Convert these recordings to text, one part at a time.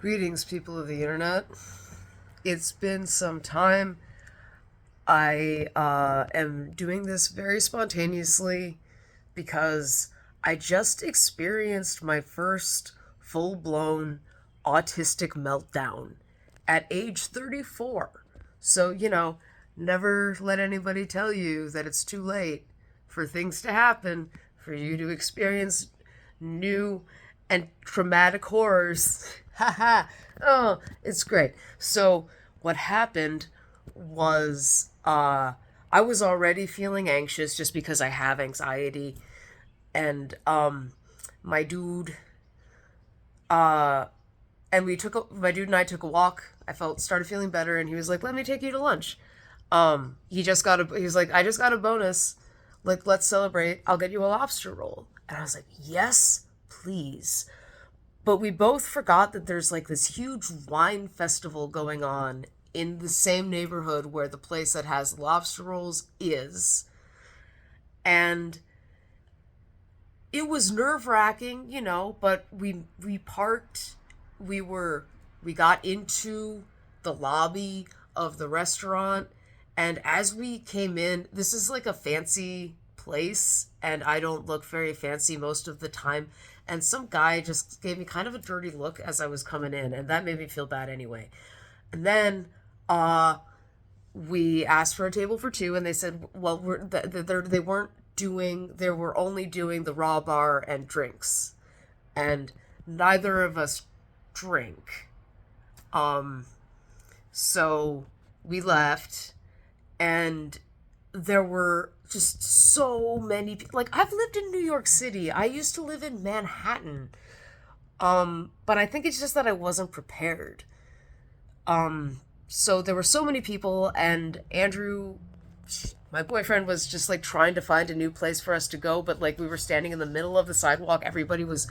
Greetings, people of the internet. It's been some time. I am doing this very spontaneously because I just experienced my first full blown autistic meltdown at age 34. So, never let anybody tell you that it's too late for things to happen, for you to experience new and traumatic horrors. Haha. Oh, it's great. So, what happened was I was already feeling anxious just because I have anxiety. And my dude, uh, my dude and I took a walk. Started feeling better, and he was like, "Let me take you to lunch." He was like, "I just got a bonus. Like, let's celebrate. I'll get you a lobster roll." And I was like, "Yes, please." But we both forgot that there's like this huge wine festival going on in the same neighborhood where the place that has lobster rolls is. And it was nerve-wracking, but we parked, we got into the lobby of the restaurant, and as we came in, this is like a fancy place, and I don't look very fancy most of the time, and some guy just gave me kind of a dirty look as I was coming in, and that made me feel bad anyway. And then we asked for a table for two, and they said, well, they were only doing the raw bar and drinks, and neither of us drink. So we left, and there were just so many people. Like, I've lived in New York City. I used to live in Manhattan. But I think it's just that I wasn't prepared. So there were so many people, and Andrew, my boyfriend, was just like trying to find a new place for us to go, but like we were standing in the middle of the sidewalk. Everybody was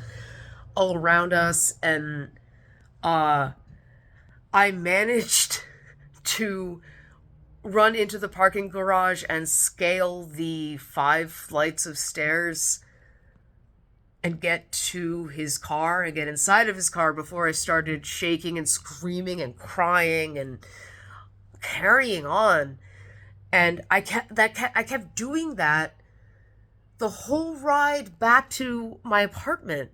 all around us, and I managed to run into the parking garage and scale the 5 flights of stairs and get to his car and get inside of his car before I started shaking and screaming and crying and carrying on. And I kept doing that the whole ride back to my apartment,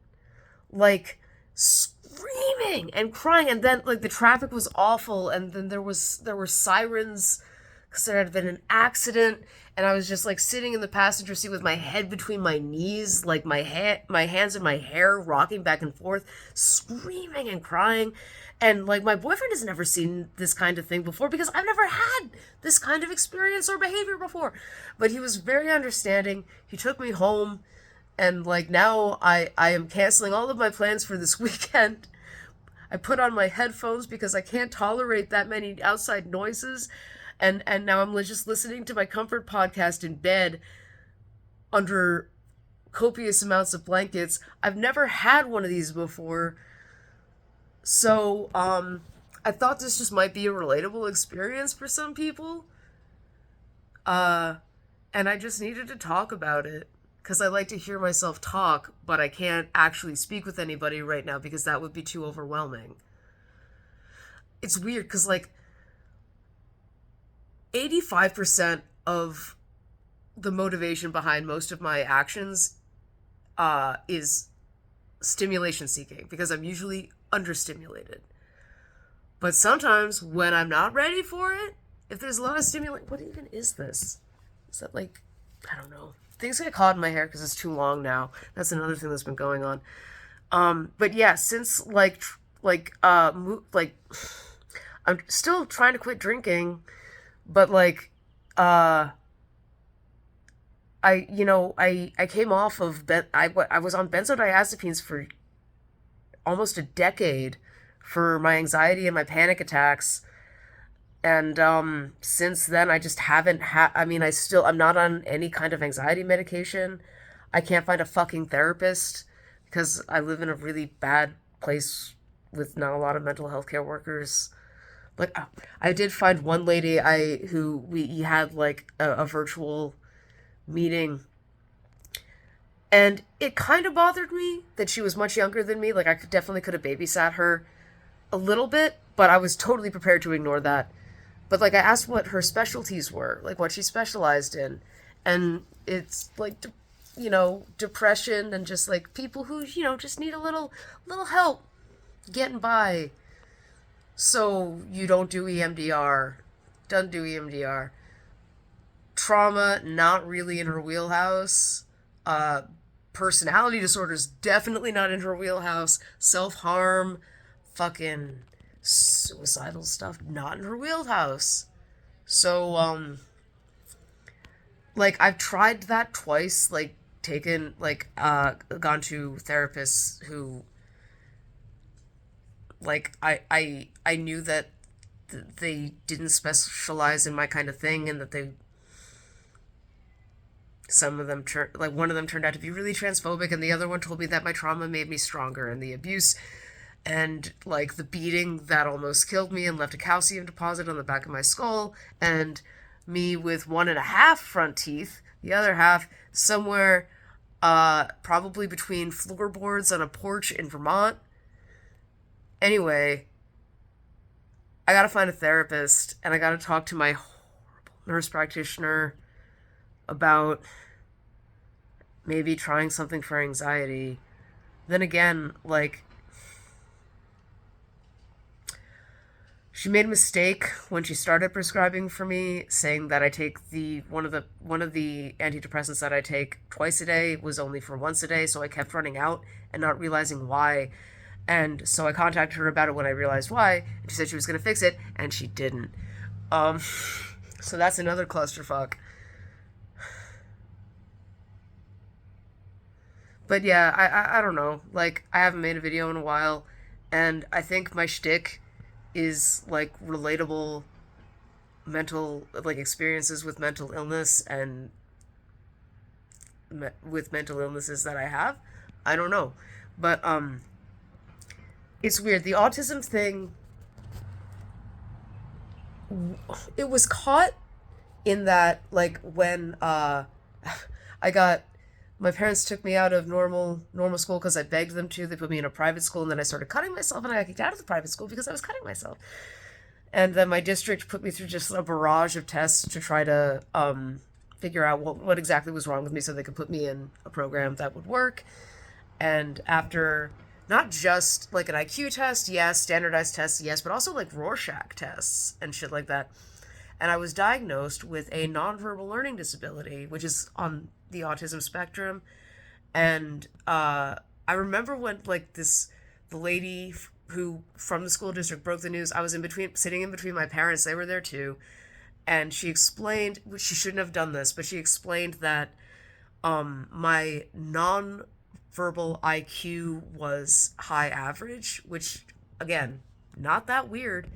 like screaming and crying. And then like the traffic was awful, and then there were sirens because there had been an accident, and I was just like sitting in the passenger seat with my head between my knees, like my hands in my hair, rocking back and forth, screaming and crying. And like my boyfriend has never seen this kind of thing before because I've never had this kind of experience or behavior before. But he was very understanding. He took me home, and like now I am canceling all of my plans for this weekend. I put on my headphones because I can't tolerate that many outside noises. And now I'm just listening to my comfort podcast in bed under copious amounts of blankets. I've never had one of these before. So, I thought this just might be a relatable experience for some people. And I just needed to talk about it. Because I like to hear myself talk, but I can't actually speak with anybody right now because that would be too overwhelming. It's weird because, like, 85% of the motivation behind most of my actions is stimulation seeking because I'm usually understimulated. But sometimes when I'm not ready for it, if there's a lot of stimulation, what even is this? Is that like, I don't know. Things get caught in my hair because it's too long now. That's another thing that's been going on. But yeah, since I'm still trying to quit drinking. But like, I came off of I was on benzodiazepines for almost a decade for my anxiety and my panic attacks, and since then I just haven't I'm not on any kind of anxiety medication. I can't find a fucking therapist because I live in a really bad place with not a lot of mental health care workers. Like, I did find one lady who we had like a virtual meeting, and it kind of bothered me that she was much younger than me. Like, I definitely could have babysat her a little bit, but I was totally prepared to ignore that. But like I asked what her specialties were, like what she specialized in, and it's like depression and just like people who just need a little help getting by. So you don't do EMDR. Don't do EMDR. Trauma, not really in her wheelhouse. Personality disorders, definitely not in her wheelhouse. Self harm, fucking suicidal stuff, not in her wheelhouse. So, like, I've tried that twice, like, gone to therapists who, like, I knew that they didn't specialize in my kind of thing and that some of them like one of them turned out to be really transphobic and the other one told me that my trauma made me stronger and the abuse and like the beating that almost killed me and left a calcium deposit on the back of my skull and me with 1.5 front teeth, the other half somewhere probably between floorboards on a porch in Vermont. Anyway, I gotta find a therapist and I gotta talk to my horrible nurse practitioner about maybe trying something for anxiety. Then again, like, she made a mistake when she started prescribing for me, saying that I take the one of the antidepressants that I take twice a day was only for once a day, so I kept running out and not realizing why. And so I contacted her about it when I realized why, and she said she was going to fix it, and she didn't. Um, so that's another clusterfuck. But yeah, I don't know. Like, I haven't made a video in a while, and I think my shtick is like relatable mental like experiences with mental illness and with mental illnesses that I have. I don't know, but it's weird. The autism thing, it was caught in that like when I got my parents took me out of normal school because I begged them to. They put me in a private school, and then I started cutting myself, and I got kicked out of the private school because I was cutting myself. And then my district put me through just a barrage of tests to try to figure out what exactly was wrong with me, so they could put me in a program that would work. And after not just like an IQ test, yes, standardized tests, yes, but also like Rorschach tests and shit like that. And I was diagnosed with a nonverbal learning disability, which is on the autism spectrum. And I remember when like the lady who from the school district broke the news. I was sitting in between my parents. They were there too, and she explained, which she shouldn't have done this, but she explained that my non-verbal IQ was high average, which again, not that weird,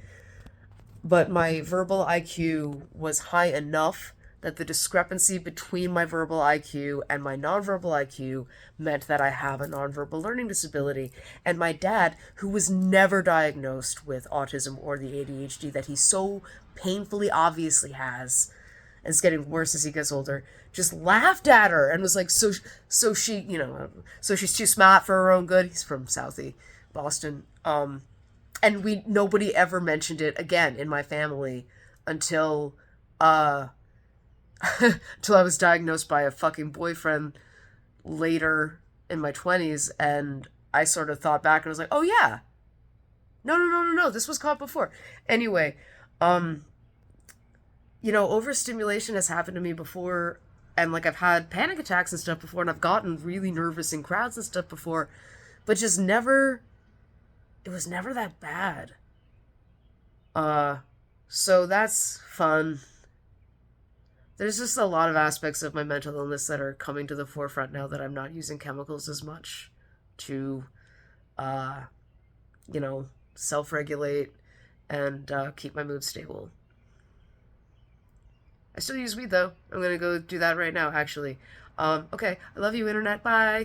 but my verbal IQ was high enough that the discrepancy between my verbal IQ and my nonverbal IQ meant that I have a nonverbal learning disability. And my dad, who was never diagnosed with autism or the ADHD that he so painfully obviously has, and it's getting worse as he gets older, just laughed at her and was like, so she, so she's too smart for her own good. He's from Southie, Boston. And nobody ever mentioned it again in my family until till I was diagnosed by a fucking boyfriend later in my 20s, and I sort of thought back and was like, oh yeah, no, this was caught before. Anyway, overstimulation has happened to me before, and like I've had panic attacks and stuff before, and I've gotten really nervous in crowds and stuff before, but just never, it was never that bad. So that's fun. There's just a lot of aspects of my mental illness that are coming to the forefront now that I'm not using chemicals as much to, uh, self-regulate and keep my mood stable. I still use weed though. I'm gonna go do that right now, actually. Okay, I love you, internet. Bye.